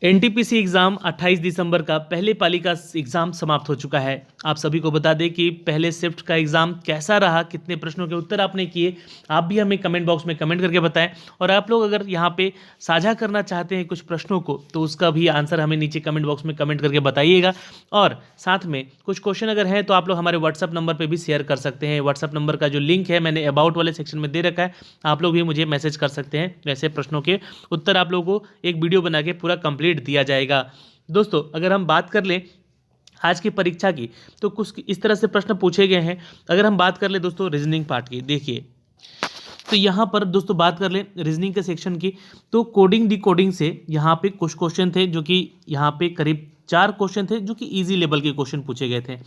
NTPC exam 28 दिसंबर का पहले पाली का एग्ज़ाम समाप्त हो चुका है। आप सभी को बता दें कि पहले शिफ्ट का एग्ज़ाम कैसा रहा, कितने प्रश्नों के उत्तर आपने किए, आप भी हमें कमेंट बॉक्स में कमेंट करके बताएं। और आप लोग अगर यहाँ पे साझा करना चाहते हैं कुछ प्रश्नों को, तो उसका भी आंसर हमें नीचे कमेंट बॉक्स में कमेंट करके बताइएगा। और साथ में कुछ क्वेश्चन अगर हैं तो आप लोग हमारे व्हाट्सअप नंबर पर भी शेयर कर सकते हैं। व्हाट्सअप नंबर का जो लिंक है मैंने अबाउट वाले सेक्शन में दे रखा है, आप लोग भी मुझे मैसेज कर सकते हैं। वैसे प्रश्नों के उत्तर आप लोगों को एक वीडियो बना के पूरा कंप्लीट दिया जाएगा। दोस्तों अगर हम बात कर लें आज की परीक्षा की, तो कुछ इस तरह से प्रश्न पूछे गए हैं। अगर हम बात कर ले दोस्तों रीजनिंग पार्ट की, देखिए तो यहाँ पर दोस्तों बात कर लें रीजनिंग के सेक्शन की, तो कोडिंग डिकोडिंग से यहाँ पे कुछ क्वेश्चन थे जो कि यहाँ पे करीब 4 क्वेश्चन थे जो कि इजी लेवल के क्वेश्चन पूछे गए थे।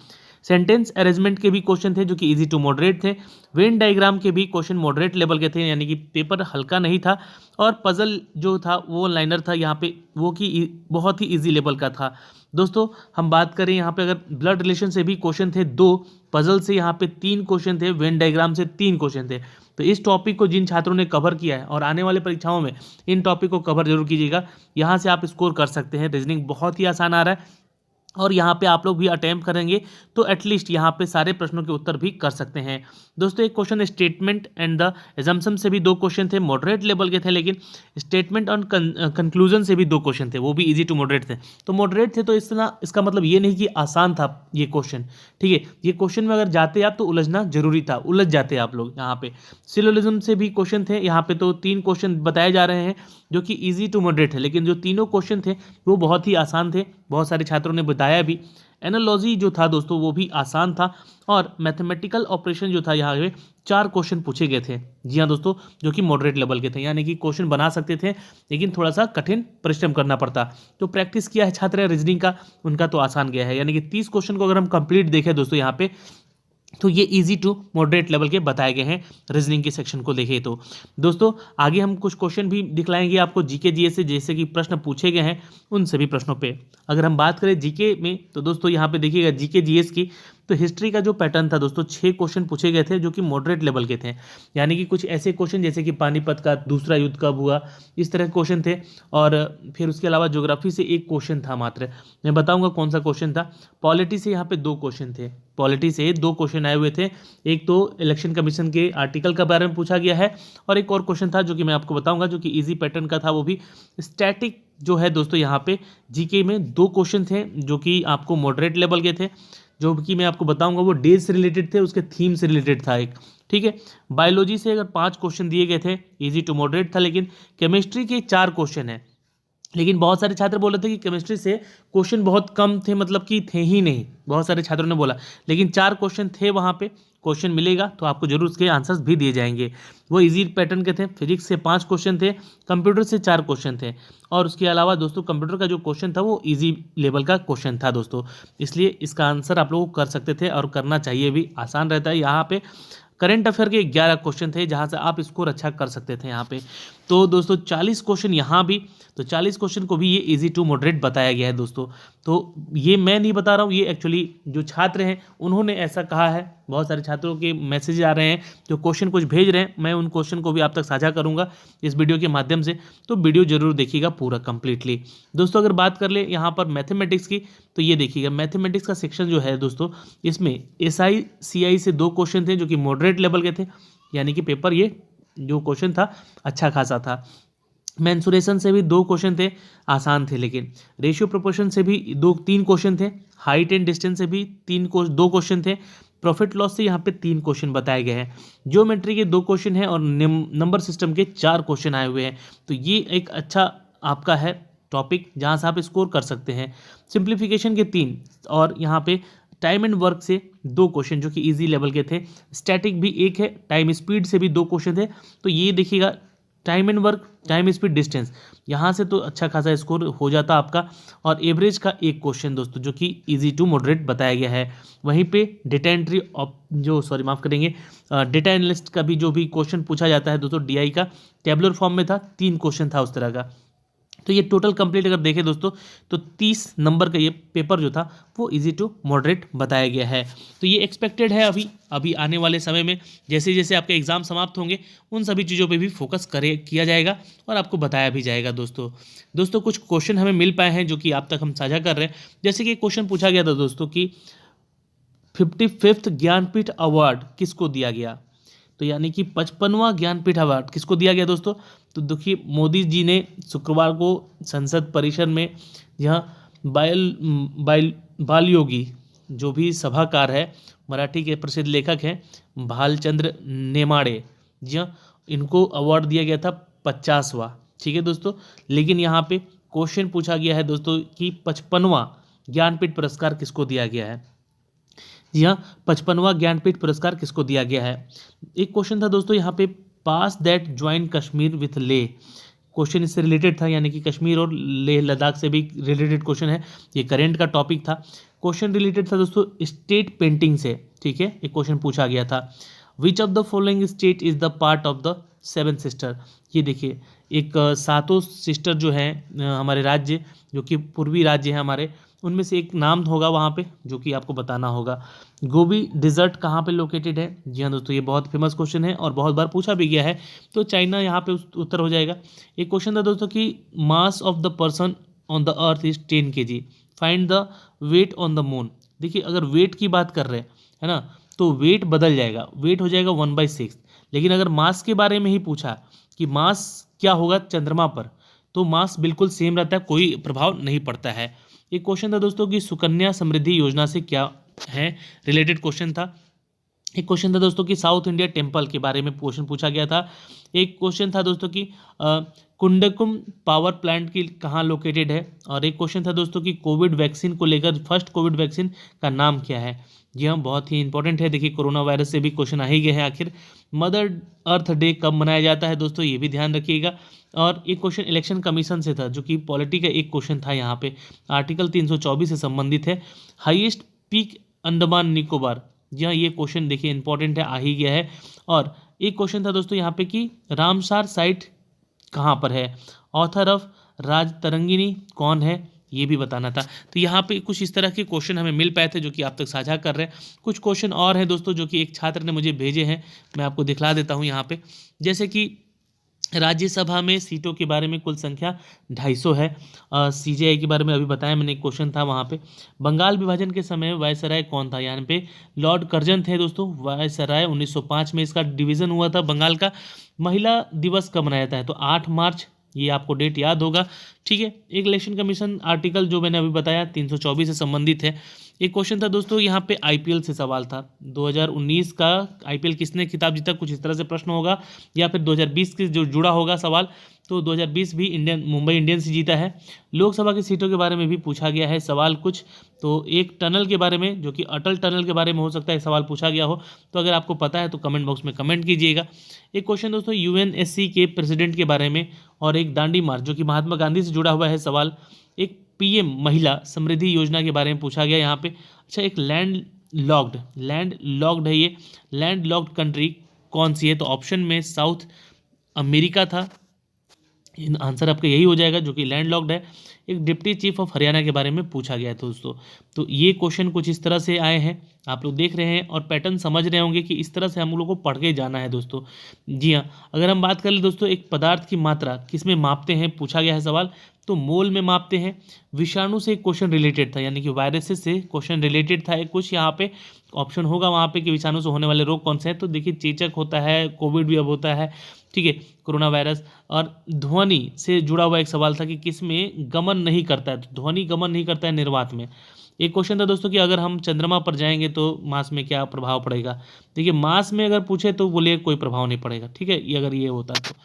सेंटेंस अरेंजमेंट के भी क्वेश्चन थे जो कि इजी टू मॉडरेट थे। वेन डायग्राम के भी क्वेश्चन मॉडरेट लेवल के थे, यानी कि पेपर हल्का नहीं था। और पजल जो था वो लाइनर था यहाँ पे, वो कि बहुत ही इजी लेवल का था। दोस्तों हम बात करें यहाँ पे अगर ब्लड रिलेशन से भी क्वेश्चन थे 2, पजल से यहाँ पे 3 क्वेश्चन थे, वेन डायग्राम से 3 क्वेश्चन थे। तो इस टॉपिक को जिन छात्रों ने कवर किया है और आने वाले परीक्षाओं में इन टॉपिक को कवर जरूर कीजिएगा, यहाँ से आप स्कोर कर सकते हैं। रीजनिंग बहुत ही आसान आ रहा है और यहाँ पे आप लोग भी अटेम्प्ट करेंगे तो एटलीस्ट यहाँ पे सारे प्रश्नों के उत्तर भी कर सकते हैं। दोस्तों एक question statement and the assumption से भी 2 क्वेश्चन थे, मॉडरेट लेवल के थे। लेकिन स्टेटमेंट ऑन कंक्लूजन से भी 2 क्वेश्चन थे, वो भी इजी टू मॉडरेट थे। तो मॉडरेट थे तो इसका मतलब ये नहीं कि आसान था ये क्वेश्चन, ठीक है। ये क्वेश्चन में अगर जाते आप तो उलझना जरूरी था, उलझ जाते आप लोग यहाँ पे। सिलोजिज्म से भी क्वेश्चन थे यहाँ पे, तो 3 क्वेश्चन बताए जा रहे हैं जो कि इजी टू मॉडरेट है। लेकिन जो तीनों क्वेश्चन थे वो बहुत ही आसान थे, बहुत सारे छात्रों ने बताया भी। एनालॉजी जो था दोस्तों वो भी आसान था। और मैथमेटिकल ऑपरेशन जो था यहाँ पे 4 क्वेश्चन पूछे गए थे, जी हाँ दोस्तों, जो कि मॉडरेट लेवल के थे, यानी कि क्वेश्चन बना सकते थे लेकिन थोड़ा सा कठिन परिश्रम करना पड़ता। तो प्रैक्टिस किया है छात्र रीजनिंग का, उनका तो आसान गया है। यानी कि 30 क्वेश्चन को अगर हम कंप्लीट देखें दोस्तों यहाँ पे, तो ये इजी टू मॉडरेट लेवल के बताए गए हैं रीजनिंग के सेक्शन को देखें तो। दोस्तों आगे हम कुछ क्वेश्चन भी दिखलाएंगे आपको जीके जीएस से, जैसे कि प्रश्न पूछे गए हैं उन सभी प्रश्नों पे। अगर हम बात करें जीके में, तो दोस्तों यहाँ पे देखिएगा जीके जीएस की, तो हिस्ट्री का जो पैटर्न था दोस्तों 6 क्वेश्चन पूछे गए थे जो कि मॉडरेट लेवल के थे। यानी कि कुछ ऐसे क्वेश्चन जैसे कि पानीपत का दूसरा युद्ध कब हुआ, इस तरह के क्वेश्चन थे। और फिर उसके अलावा ज्योग्राफी से 1 क्वेश्चन था मात्र, मैं बताऊंगा कौन सा क्वेश्चन था। पॉलिटी से यहाँ पे 2 क्वेश्चन थे, पॉलिटी से 2 क्वेश्चन आए हुए थे। एक तो इलेक्शन कमीशन के आर्टिकल के बारे में पूछा गया है, और एक और क्वेश्चन था जो कि मैं आपको बताऊंगा जो कि इजी पैटर्न का था, वो भी स्टैटिक जो है दोस्तों। यहाँ पे जीके में 2 क्वेश्चन थे जो कि आपको मॉडरेट लेवल के थे, जो कि मैं आपको बताऊंगा वो डेज से रिलेटेड थे, उसके थीम से रिलेटेड था एक, ठीक है। बायोलॉजी से अगर 5 क्वेश्चन दिए गए थे, इजी टू मॉडरेट था। लेकिन केमिस्ट्री के 4 क्वेश्चन है, लेकिन बहुत सारे छात्र बोल रहे थे कि केमिस्ट्री से क्वेश्चन बहुत कम थे, मतलब कि थे ही नहीं, बहुत सारे छात्रों ने बोला। लेकिन 4 क्वेश्चन थे वहाँ पे, क्वेश्चन मिलेगा तो आपको जरूर उसके आंसर्स भी दिए जाएंगे, वो इजी पैटर्न के थे। फिजिक्स से 5 क्वेश्चन थे, कंप्यूटर से 4 क्वेश्चन थे। और उसके अलावा दोस्तों कंप्यूटर का जो क्वेश्चन था वो इजी लेवल का क्वेश्चन था दोस्तों, इसलिए इसका आंसर आप लोग कर सकते थे और करना चाहिए भी, आसान रहता है। यहाँ पे करंट अफेयर के 11 क्वेश्चन थे जहाँ से आप स्कोर अच्छा कर सकते थे यहाँ पे। तो दोस्तों 40 क्वेश्चन यहाँ भी, तो 40 क्वेश्चन को भी ये इजी टू मॉडरेट बताया गया है दोस्तों। तो ये मैं नहीं बता रहा हूँ, ये एक्चुअली जो छात्र हैं उन्होंने ऐसा कहा है। बहुत सारे छात्रों के मैसेज आ रहे हैं जो क्वेश्चन कुछ भेज रहे हैं, मैं उन क्वेश्चन को भी आप तक साझा करूँगा इस वीडियो के माध्यम से, तो वीडियो जरूर देखिएगा पूरा कंप्लीटली। दोस्तों अगर बात कर ले यहाँ पर मैथमेटिक्स की, तो ये देखिएगा मैथमेटिक्स का सेक्शन जो है दोस्तों, इसमें एसआई सीआई से 2 क्वेश्चन थे जो कि मॉडरेट लेवल के थे, यानी कि पेपर ये जो क्वेश्चन था अच्छा खासा था। मेंसुरेशन से भी 2 क्वेश्चन थे, आसान थे। लेकिन रेशियो प्रोपोर्शन से भी 3 क्वेश्चन थे। हाइट एंड डिस्टेंस से भी 2 क्वेश्चन थे। प्रॉफिट लॉस से यहाँ पे 3 क्वेश्चन बताए गए हैं। ज्योमेट्री के 2 क्वेश्चन हैं और नंबर सिस्टम के 4 क्वेश्चन आए हुए हैं। तो ये एक अच्छा आपका है टॉपिक जहाँ से आप स्कोर कर सकते हैं। सिंप्लीफिकेशन के 3, और यहाँ पे टाइम एंड वर्क से 2 क्वेश्चन जो कि इजी लेवल के थे। स्टैटिक भी 1 है, टाइम स्पीड से भी 2 क्वेश्चन थे। तो ये देखिएगा time and work, time speed, distance, यहाँ से तो अच्छा खासा स्कोर हो जाता आपका। और एवरेज का 1 क्वेश्चन दोस्तों जो कि इजी टू मॉडरेट बताया गया है। वहीं पे डेटा एंट्री माफ़ करेंगे, डेटा एनालिस्ट का भी जो भी क्वेश्चन पूछा जाता है दोस्तों, डीआई का टेबुलर फॉर्म में था, 3 क्वेश्चन था उस तरह का। तो ये टोटल कंप्लीट अगर देखें दोस्तों तो 30 नंबर का ये पेपर जो था वो इजी टू मॉडरेट बताया गया है। तो ये एक्सपेक्टेड है अभी अभी आने वाले समय में जैसे जैसे आपके एग्ज़ाम समाप्त होंगे उन सभी चीज़ों पे भी फोकस किया जाएगा और आपको बताया भी जाएगा दोस्तों कुछ क्वेश्चन हमें मिल पाए हैं जो कि आप तक हम साझा कर रहे हैं। जैसे कि क्वेश्चन पूछा गया था दोस्तों कि 55th ज्ञानपीठ अवार्ड किसको दिया गया। तो यानी कि 55वां ज्ञानपीठ अवार्ड किसको दिया गया दोस्तों। तो देखिए मोदी जी ने शुक्रवार को संसद परिसर में यह बाल योगी जो भी सभाकार है मराठी के प्रसिद्ध लेखक हैं भालचंद्र नेमाड़े जी हाँ इनको अवार्ड दिया गया था 50वां। ठीक है दोस्तों, लेकिन यहाँ पे क्वेश्चन पूछा गया है दोस्तों कि 55वां ज्ञानपीठ पुरस्कार किसको दिया गया है। जी हाँ 55वां ज्ञानपीठ पुरस्कार किसको दिया गया है। एक क्वेश्चन था दोस्तों यहाँ पे पास दैट ज्वाइन कश्मीर विथ ले, क्वेश्चन इससे रिलेटेड था यानी कि कश्मीर और लेह लद्दाख से भी रिलेटेड क्वेश्चन है। ये करेंट का टॉपिक था। क्वेश्चन रिलेटेड था दोस्तों स्टेट पेंटिंग से। ठीक है, एक क्वेश्चन पूछा गया था which of the following state is the part of the seven sister. ये देखिए एक सातों सिस्टर जो हैं हमारे राज्य जो कि पूर्वी राज्य हैं हमारे उनमें से एक नाम होगा वहाँ पे जो कि आपको बताना होगा। गोबी डिजर्ट कहाँ पे लोकेटेड है। जी हाँ दोस्तों ये बहुत फेमस क्वेश्चन है और बहुत बार पूछा भी गया है तो चाइना यहाँ पे उत्तर हो जाएगा। एक क्वेश्चन था दोस्तों कि mass of the person on the earth is 10 kg, find the weight on the moon. देखिए अगर वेट की बात कर रहे हैं है ना तो वेट बदल जाएगा, वेट हो जाएगा 1/6। लेकिन अगर मास के बारे में ही पूछा कि मास क्या होगा चंद्रमा पर तो मास बिल्कुल सेम रहता है, कोई प्रभाव नहीं पड़ता है। एक क्वेश्चन था दोस्तों कि सुकन्या समृद्धि योजना से क्या है रिलेटेड क्वेश्चन था। एक क्वेश्चन था दोस्तों कि साउथ इंडिया टेम्पल के बारे में क्वेश्चन पूछा गया था। एक क्वेश्चन था दोस्तों कि कुंडकुम पावर प्लांट की कहाँ लोकेटेड है। और एक क्वेश्चन था दोस्तों कि कोविड वैक्सीन को लेकर फर्स्ट कोविड वैक्सीन का नाम क्या है। जी हाँ बहुत ही इंपॉर्टेंट है। देखिए कोरोना वायरस से भी क्वेश्चन आ ही गए हैं। आखिर मदर अर्थ डे कब मनाया जाता है दोस्तों, ये भी ध्यान रखिएगा। और एक क्वेश्चन इलेक्शन कमीशन से था जो कि पॉलिटी का एक क्वेश्चन था यहाँ पे आर्टिकल 324 से संबंधित है। हाईएस्ट पीक अंडमान निकोबार, जी हाँ ये क्वेश्चन देखिए इंपॉर्टेंट है, आ ही गया है। और एक क्वेश्चन था दोस्तों यहाँ पे कि रामसार साइट कहाँ पर है, ऑथर ऑफ राज तरंगिनी कौन है, ये भी बताना था। तो यहाँ पे कुछ इस तरह के क्वेश्चन हमें मिल पाए थे जो कि आप तक साझा कर रहे हैं। कुछ क्वेश्चन और हैं दोस्तों जो कि एक छात्र ने मुझे भेजे हैं, मैं आपको दिखला देता हूँ यहाँ पे। जैसे कि राज्यसभा में सीटों के बारे में कुल संख्या 250 है। सीजेआई के बारे में अभी बताया मैंने, एक क्वेश्चन था वहाँ पे। बंगाल विभाजन के समय वायसराय कौन था, यहाँ पे लॉर्ड कर्जन थे दोस्तों वायसराय। 1905 में इसका डिवीज़न हुआ था बंगाल का। महिला दिवस कब मनाया जाता है तो 8 मार्च, ये आपको डेट याद होगा। ठीक है, एक इलेक्शन कमीशन आर्टिकल जो मैंने अभी बताया 324 से संबंधित है। एक क्वेश्चन था दोस्तों यहाँ पे आईपीएल से सवाल था 2019 का आईपीएल किसने खिताब जीता, कुछ इस तरह से प्रश्न होगा। या फिर 2020 के जो जुड़ा होगा सवाल तो 2020 भी मुंबई इंडियंस जीता है। लोकसभा की सीटों के बारे में भी पूछा गया है सवाल कुछ। तो एक टनल के बारे में जो कि अटल टनल के बारे में हो सकता है सवाल पूछा गया हो, तो अगर आपको पता है तो कमेंट बॉक्स में कमेंट कीजिएगा। एक क्वेश्चन दोस्तों यूएनएससी के प्रेसिडेंट के बारे में और एक दांडी मार्च जो कि महात्मा गांधी से जुड़ा हुआ है सवाल। एक पीएम महिला समृद्धि योजना के बारे में पूछा गया यहाँ पे। अच्छा एक लैंड लॉक्ड है, ये लैंड लॉक्ड कंट्री कौन सी है तो ऑप्शन में साउथ अमेरिका था, आंसर आपका यही हो जाएगा जो कि लैंड लॉक्ड है। एक डिप्टी चीफ ऑफ हरियाणा के बारे में पूछा गया है दोस्तों। तो ये क्वेश्चन कुछ इस तरह से आए हैं, आप लोग देख रहे हैं और पैटर्न समझ रहे होंगे कि इस तरह से हम लोग को पढ़ के जाना है दोस्तों। जी हाँ, अगर हम बात कर ले दोस्तों एक पदार्थ की मात्रा किस में मापते हैं पूछा गया है सवाल तो मोल में मापते हैं। विषाणु से एक क्वेश्चन रिलेटेड था यानी कि वायरसेस से क्वेश्चन रिलेटेड था एक कुछ यहाँ पे ऑप्शन होगा वहाँ पे कि विषाणु से होने वाले रोग कौन से हैं। तो देखिए चेचक होता है, कोविड भी अब होता है, ठीक है, कोरोना वायरस। और ध्वनि से जुड़ा हुआ एक सवाल था कि किस में गमन नहीं करता है तो ध्वनि गमन नहीं करता है निर्वात में। एक क्वेश्चन था दोस्तों कि अगर हम चंद्रमा पर जाएंगे तो मास में क्या प्रभाव पड़ेगा। देखिए मास में अगर पूछे तो बोलिए कोई प्रभाव नहीं पड़ेगा, ठीक है, ये अगर ये होता तो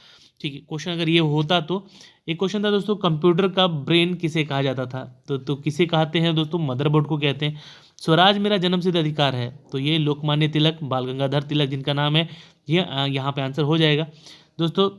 ठीक है क्वेश्चन अगर ये होता तो। एक क्वेश्चन था दोस्तों कंप्यूटर का ब्रेन किसे कहा जाता था तो किसे कहते हैं दोस्तों, मदरबोर्ड को कहते हैं। स्वराज मेरा जन्मसिद्ध अधिकार है तो ये लोकमान्य तिलक बाल गंगाधर तिलक जिनका नाम है, ये यहाँ पे आंसर हो जाएगा दोस्तों।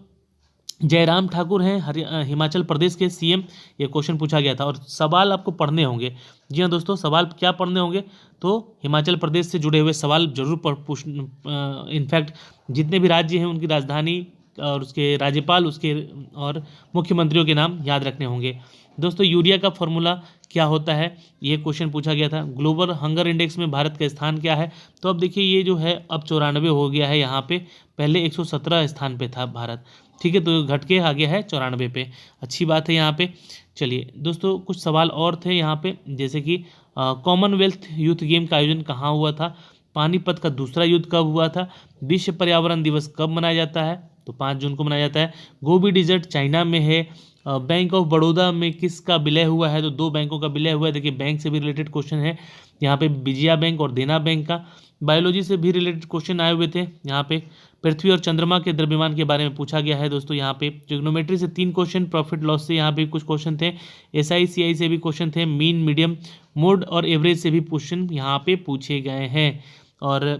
जयराम ठाकुर हैं हिमाचल प्रदेश के सीएम, ये क्वेश्चन पूछा गया था और सवाल आपको पढ़ने होंगे। जी हाँ दोस्तों, सवाल क्या पढ़ने होंगे तो हिमाचल प्रदेश से जुड़े हुए सवाल जरूर इनफैक्ट जितने भी राज्य हैं उनकी राजधानी और उसके राज्यपाल उसके और मुख्यमंत्रियों के नाम याद रखने होंगे। दोस्तों यूरिया का फॉर्मूला क्या होता है, ये क्वेश्चन पूछा गया था। ग्लोबल हंगर इंडेक्स में भारत का स्थान क्या है, तो अब देखिए ये जो है अब 94 हो गया है यहाँ पे, पहले 117 स्थान पे था भारत, ठीक है, तो घट के आ गया है 94 पे, अच्छी बात है यहाँ पे। चलिए दोस्तों कुछ सवाल और थे यहाँ पे, जैसे कि कॉमनवेल्थ यूथ गेम का आयोजन कहाँ हुआ था, पानीपत का दूसरा युद्ध कब हुआ था, विश्व पर्यावरण दिवस कब मनाया जाता है, तो 5 जून को मनाया जाता है। गोबी डिजर्ट चाइना में है। बैंक ऑफ बड़ौदा में किसका विलय हुआ है, तो 2 बैंकों का विलय हुआ है। देखिए बैंक से भी रिलेटेड क्वेश्चन है यहाँ पे, विजया बैंक और देना बैंक का। बायोलॉजी से भी रिलेटेड क्वेश्चन आए हुए थे यहाँ पे। पृथ्वी और चंद्रमा के द्रव्यमान के बारे में पूछा गया है दोस्तों यहाँ पे। ट्रिग्नोमेट्री से 3 क्वेश्चन, प्रॉफिट लॉस से यहाँ पे कुछ क्वेश्चन थे, SI CI से भी क्वेश्चन थे, मीन मीडियम मोड और एवरेज से भी क्वेश्चन यहाँ पे पूछे गए हैं। और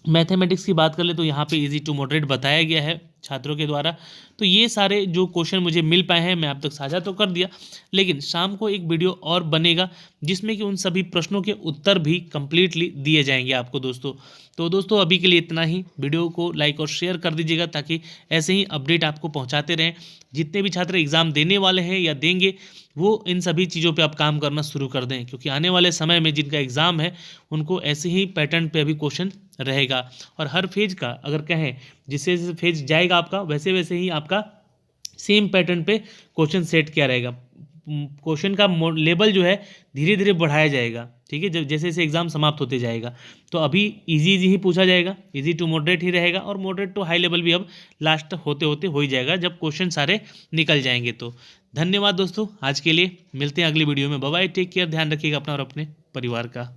मैथमेटिक्स की बात कर ले तो यहाँ पे इजी टू मॉडरेट बताया गया है छात्रों के द्वारा। तो ये सारे जो क्वेश्चन मुझे मिल पाए हैं मैं आप तक साझा तो कर दिया, लेकिन शाम को एक वीडियो और बनेगा जिसमें कि उन सभी प्रश्नों के उत्तर भी कंप्लीटली दिए जाएंगे आपको दोस्तों। तो दोस्तों अभी के लिए इतना ही, वीडियो को लाइक और शेयर कर दीजिएगा ताकि ऐसे ही अपडेट आपको पहुंचाते रहें। जितने भी छात्र एग्ज़ाम देने वाले हैं या देंगे वो इन सभी चीज़ों पे आप काम करना शुरू कर दें, क्योंकि आने वाले समय में जिनका एग्ज़ाम है उनको ऐसे ही पैटर्न पे अभी क्वेश्चन रहेगा। और हर फेज का अगर कहें जिससे जैसे फेज जाएगा आपका वैसे वैसे ही आपका सेम पैटर्न पे क्वेश्चन सेट किया रहेगा। क्वेश्चन का लेवल जो है धीरे धीरे बढ़ाया जाएगा, ठीक है, जब जैसे जैसे एग्जाम समाप्त होते जाएगा। तो अभी इजी इजी ही पूछा जाएगा, इजी टू मॉडरेट ही रहेगा, और मॉडरेट टू हाई लेवल भी अब लास्ट होते होते हो ही जाएगा जब क्वेश्चन सारे निकल जाएंगे। तो धन्यवाद दोस्तों, आज के लिए मिलते हैं अगली वीडियो में। बाय बाय, टेक केयर, ध्यान रखिएगा अपना और अपने परिवार का।